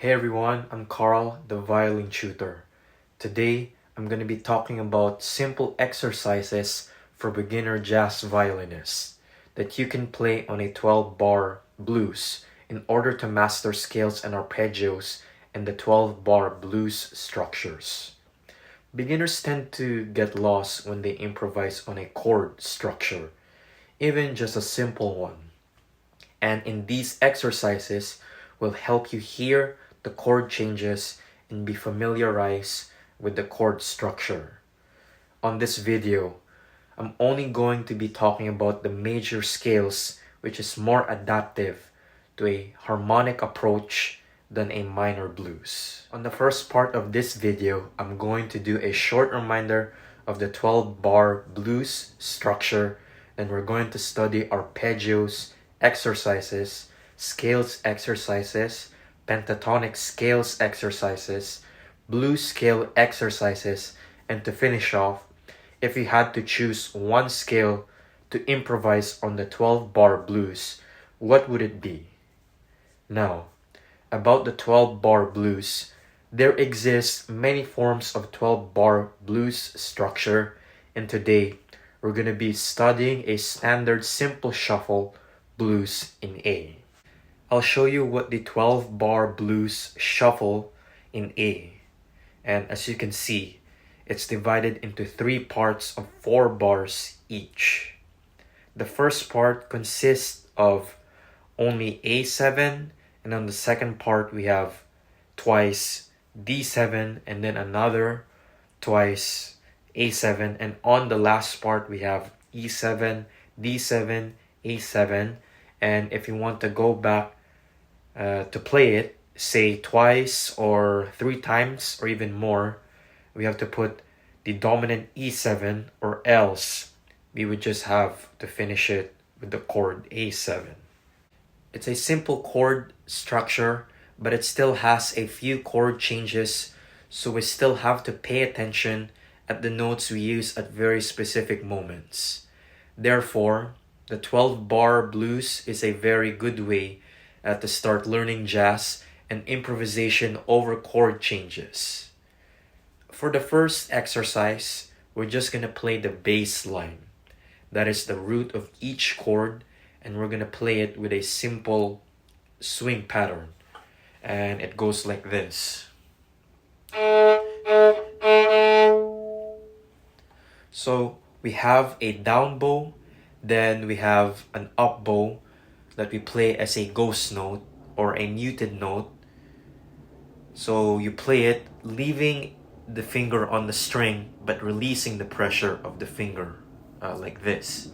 Hey everyone, I'm Carl, the violin tutor. Today, I'm going to be talking about simple exercises for beginner jazz violinists that you can play on a 12-bar blues in order to master scales and arpeggios and the 12-bar blues structures. Beginners tend to get lost when they improvise on a chord structure, even just a simple one. And in these exercises will help you hear the chord changes and be familiarized with the chord structure. On this video, I'm only going to be talking about the major scales, which is more adaptive to a harmonic approach than a minor blues. On the first part of this video, I'm going to do a short reminder of the 12-bar blues structure, and we're going to study arpeggios, exercises, scales exercises, pentatonic scales exercises, blues scale exercises, and to finish off, if you had to choose one scale to improvise on the 12-bar blues, what would it be? Now, about the 12-bar blues, there exist many forms of 12-bar blues structure, and today we're going to be studying a standard simple shuffle blues in A. I'll show you what the 12-bar blues shuffle in A. And as you can see, it's divided into 3 parts of 4 bars each. The first part consists of only A7, and on the second part we have twice D7 and then another twice A7, and on the last part we have E7, D7, A7, and if you want to go back to play it, say twice or 3 times or even more, we have to put the dominant E7, or else we would just have to finish it with the chord A7. It's a simple chord structure, but it still has a few chord changes, so we still have to pay attention at the notes we use at very specific moments. Therefore, the 12-bar blues is a very good way to start learning jazz and improvisation over chord changes. For the first exercise, we're just going to play the bass line. That is the root of each chord, and we're going to play it with a simple swing pattern. And it goes like this. So we have a down bow, then we have an up bow that we play as a ghost note or a muted note. So you play it leaving the finger on the string but releasing the pressure of the finger like this.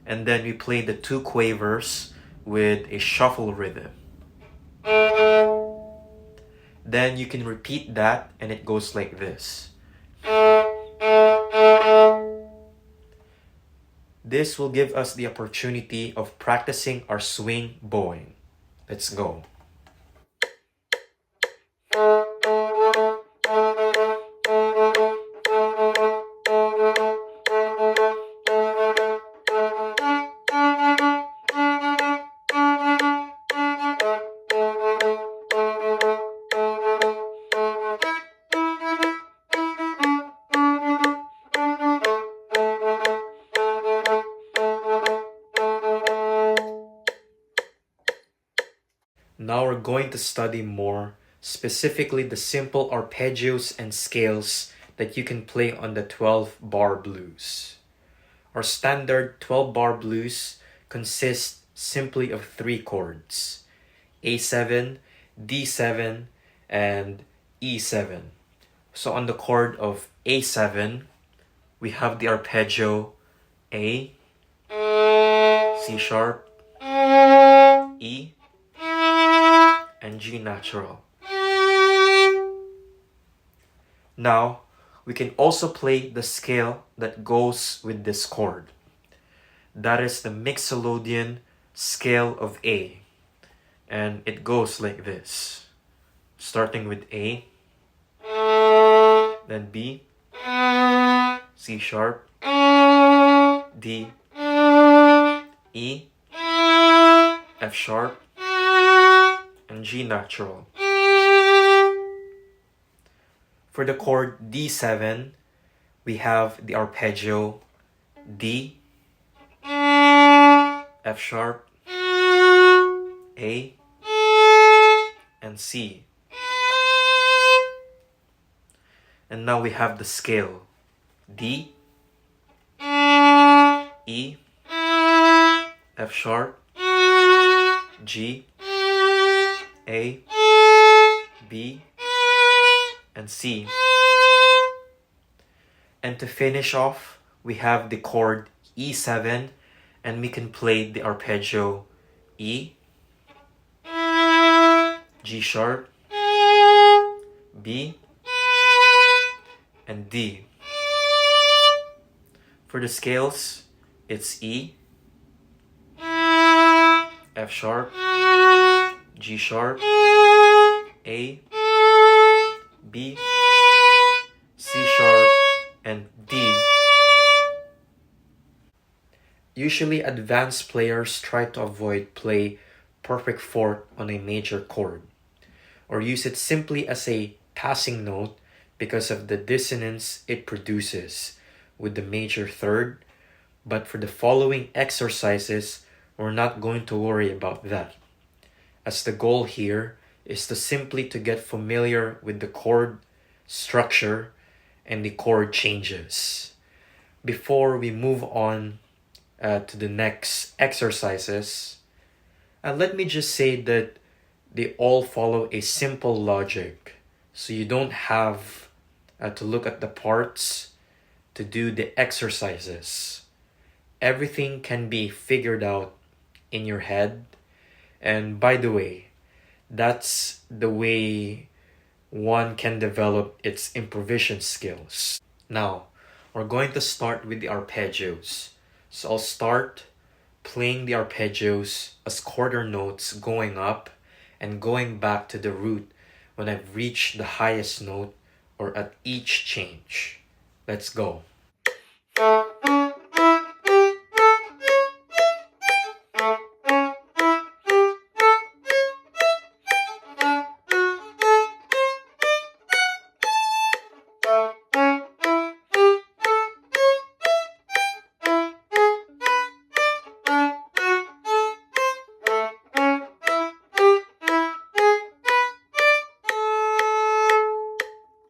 And then we play the 2 quavers with a shuffle rhythm. Then you can repeat that and it goes like this. This will give us the opportunity of practicing our swing bowing. Let's go. Now we're going to study more, specifically the simple arpeggios and scales that you can play on the 12-bar blues. Our standard 12-bar blues consists simply of 3 chords, A7, D7, and E7. So on the chord of A7, we have the arpeggio A, C sharp, E, and G natural. Now, we can also play the scale that goes with this chord. That is the Mixolydian scale of A. And it goes like this. Starting with A, then B, C sharp, D, E, F sharp, and G natural. For the chord D7, we have the arpeggio D, F sharp, A, and C. And now we have the scale D, E, F sharp, G, A, B, and C. And to finish off, we have the chord E7, and we can play the arpeggio E, G sharp, B, and D. For the scales, it's E, F sharp, G sharp, A, B, C sharp, and D. Usually advanced players try to avoid play perfect fourth on a major chord, or use it simply as a passing note because of the dissonance it produces with the major third. But for the following exercises, we're not going to worry about that, as the goal here is to simply to get familiar with the chord structure and the chord changes. Before we move on to the next exercises, let me just say that they all follow a simple logic, so you don't have to look at the parts to do the exercises. Everything can be figured out in your head. And by the way, that's the way one can develop its improvisation skills. Now, we're going to start with the arpeggios. So I'll start playing the arpeggios as quarter notes going up and going back to the root when I've reached the highest note or at each change. Let's go.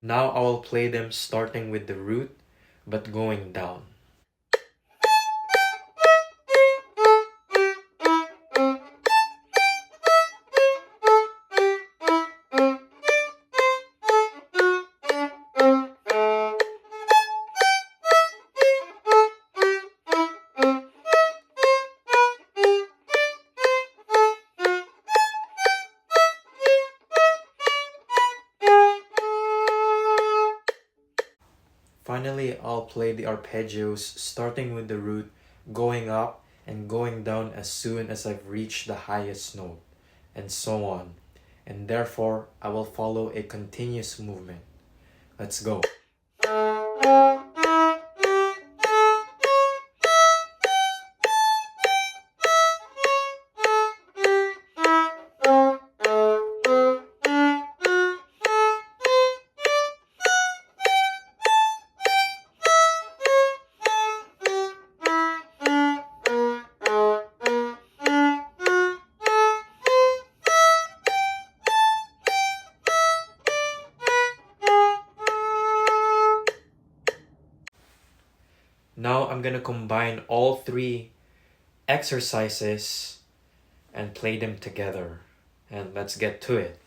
Now I will play them starting with the root but going down. Finally, I'll play the arpeggios starting with the root, going up and going down as soon as I've reached the highest note, and so on. And therefore, I will follow a continuous movement. Let's go. Now I'm gonna combine all three exercises and play them together. And let's get to it.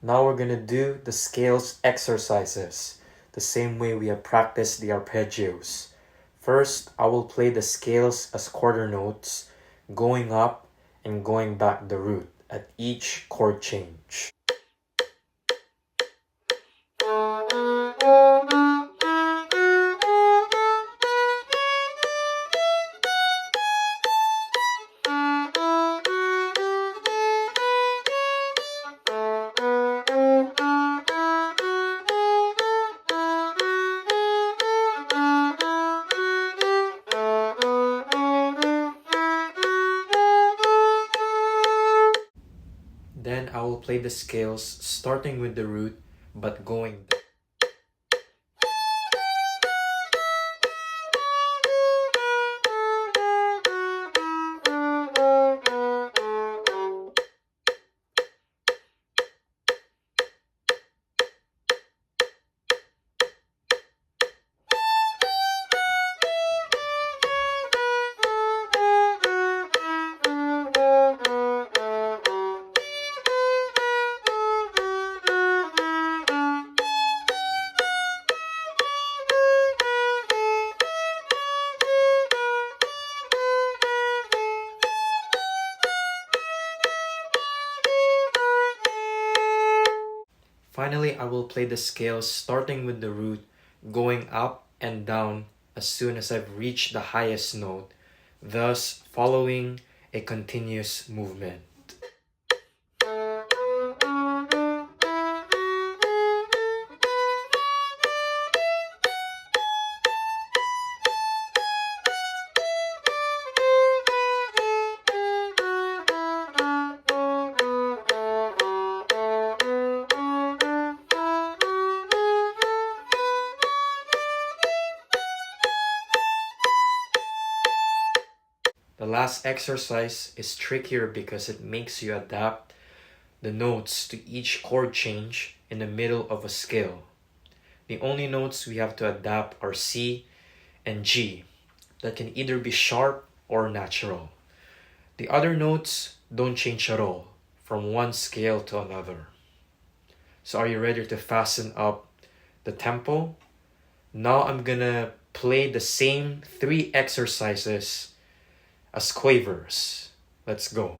Now we're gonna do the scales exercises, the same way we have practiced the arpeggios. First, I will play the scales as quarter notes, going up and going back the root at each chord change. Then I will play the scales starting with the root but going down. Finally, I will play the scales starting with the root, going up and down as soon as I've reached the highest note, thus following a continuous movement. The last exercise is trickier because it makes you adapt the notes to each chord change in the middle of a scale. The only notes we have to adapt are C and G that can either be sharp or natural. The other notes don't change at all from one scale to another. So are you ready to fasten up the tempo? Now I'm gonna play the same 3 exercises as quavers. Let's go.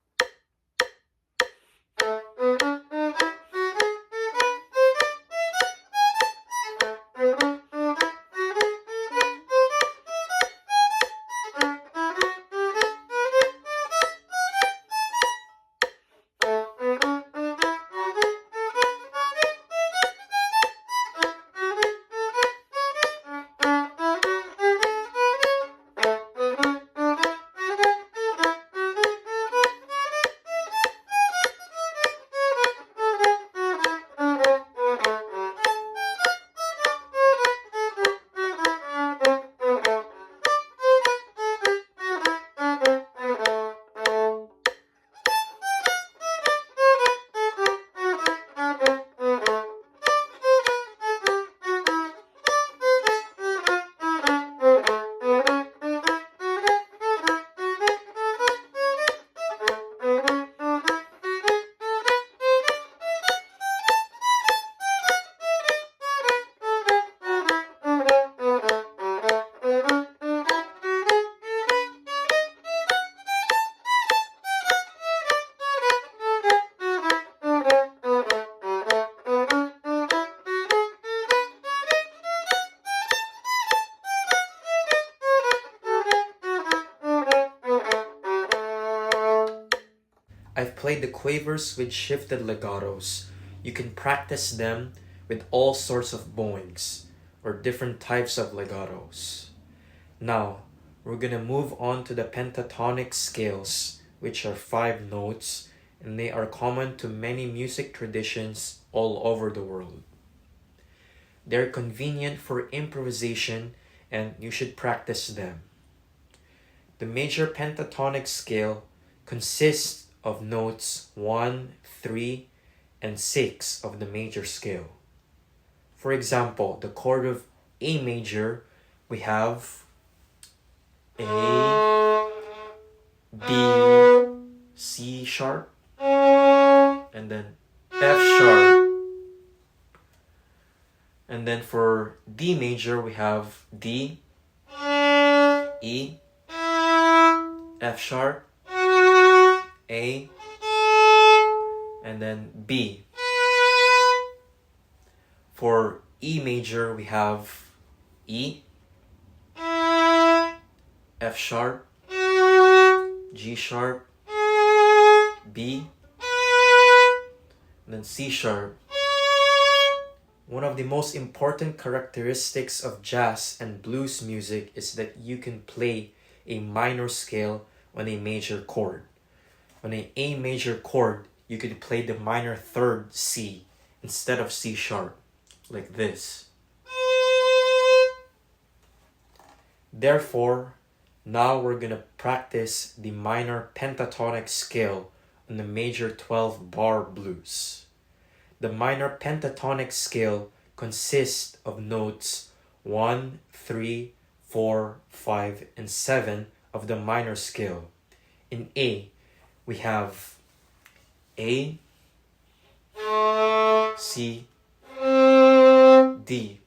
I've played the quavers with shifted legatos. You can practice them with all sorts of bowings or different types of legatos. Now, we're gonna move on to the pentatonic scales, which are 5 notes, and they are common to many music traditions all over the world. They're convenient for improvisation and you should practice them. The major pentatonic scale consists of notes 1, 3, and 6 of the major scale. For example, the chord of A major, we have A, B, C sharp, and then F sharp, And then for D major, we have D, E, F sharp, A, and then B. For E major, we have E, F sharp, G sharp, B, and then C sharp. One of the most important characteristics of jazz and blues music is that you can play a minor scale on a major chord. On an A major chord, you could play the minor third C instead of C sharp, like this. Therefore, now we're gonna practice the minor pentatonic scale on the major 12-bar blues. The minor pentatonic scale consists of notes 1, 3, 4, 5, and 7 of the minor scale. In A, we have A, C, D,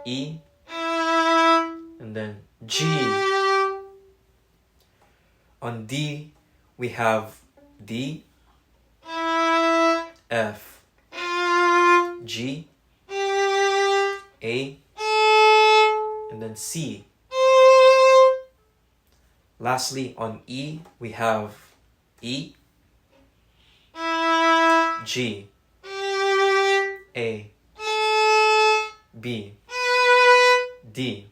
E, and then G. On D, we have D, F, G, A, and then C. Lastly, on E, we have E, G, A, B, D.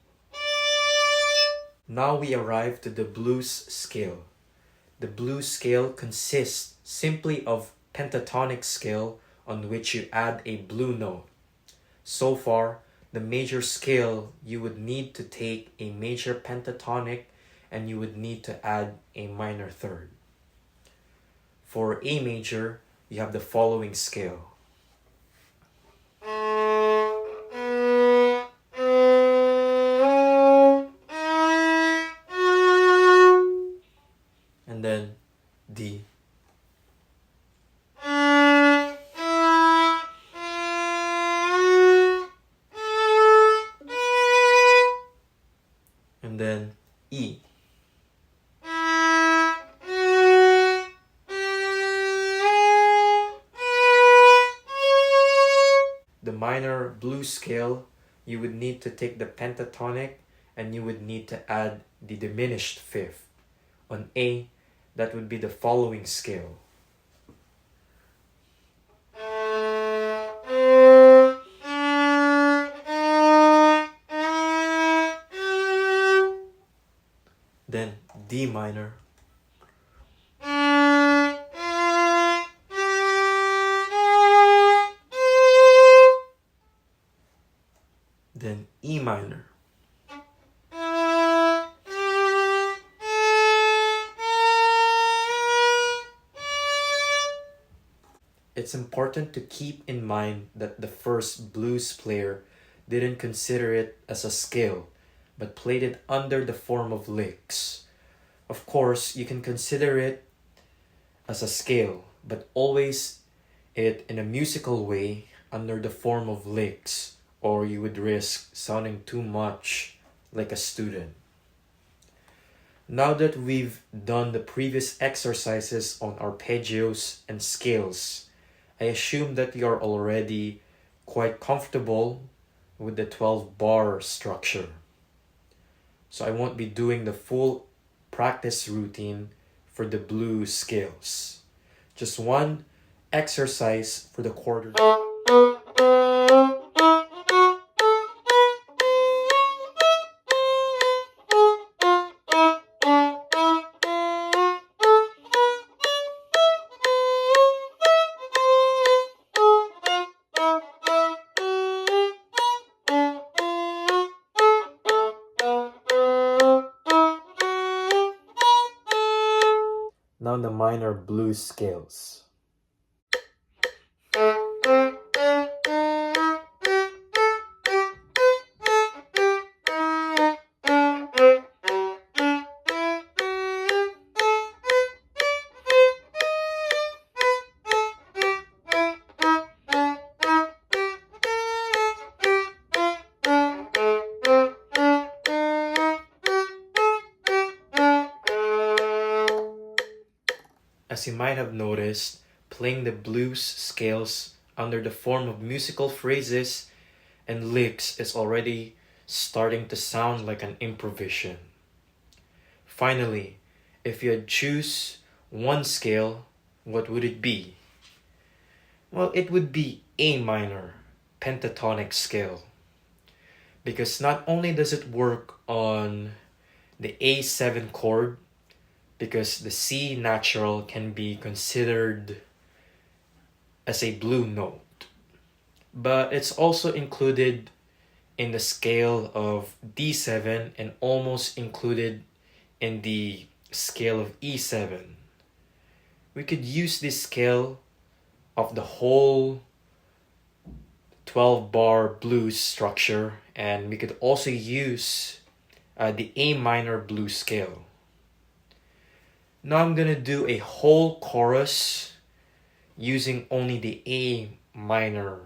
Now we arrive to the blues scale. The blues scale consists simply of pentatonic scale on which you add a blue note. So far, the major scale, you would need to take a major pentatonic and you would need to add a minor third. For A major, you have the following scale. And then D. And then E. The minor blues scale, you would need to take the pentatonic and you would need to add the diminished fifth. On A, that would be the following scale. Then D minor. Then E minor. It's important to keep in mind that the first blues player didn't consider it as a scale, but played it under the form of licks. Of course, you can consider it as a scale, but always it in a musical way under the form of licks, or you would risk sounding too much like a student. Now that we've done the previous exercises on arpeggios and scales, I assume that you're already quite comfortable with the 12-bar structure. So I won't be doing the full practice routine for the blues scales. Just one exercise for the quarter. Now the minor blues scales. as you might have noticed, playing the blues scales under the form of musical phrases and licks is already starting to sound like an improvisation. Finally, if you had choose one scale, what would it be? Well, it would be A minor, pentatonic scale. Because not only does it work on the A7 chord, because the C natural can be considered as a blue note, but it's also included in the scale of D7 and almost included in the scale of E7. We could use this scale of the whole 12 bar blues structure, and we could also use the A minor blues scale. Now I'm gonna do a whole chorus using only the A minor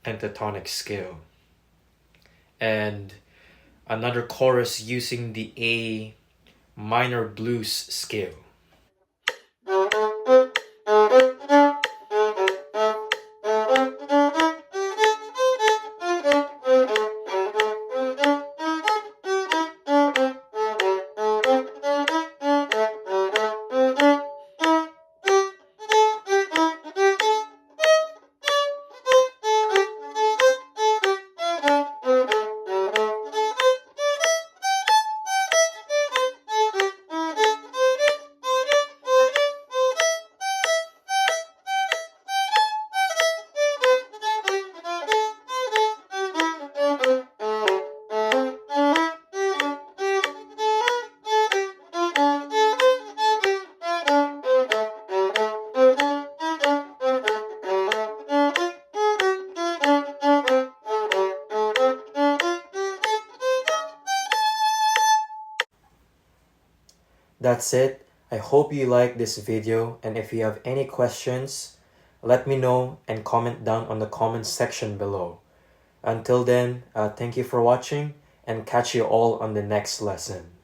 pentatonic scale, and another chorus using the A minor blues scale. That's it. I hope you liked this video, and if you have any questions, let me know and comment down on the comments section below. Until then, thank you for watching and catch you all on the next lesson.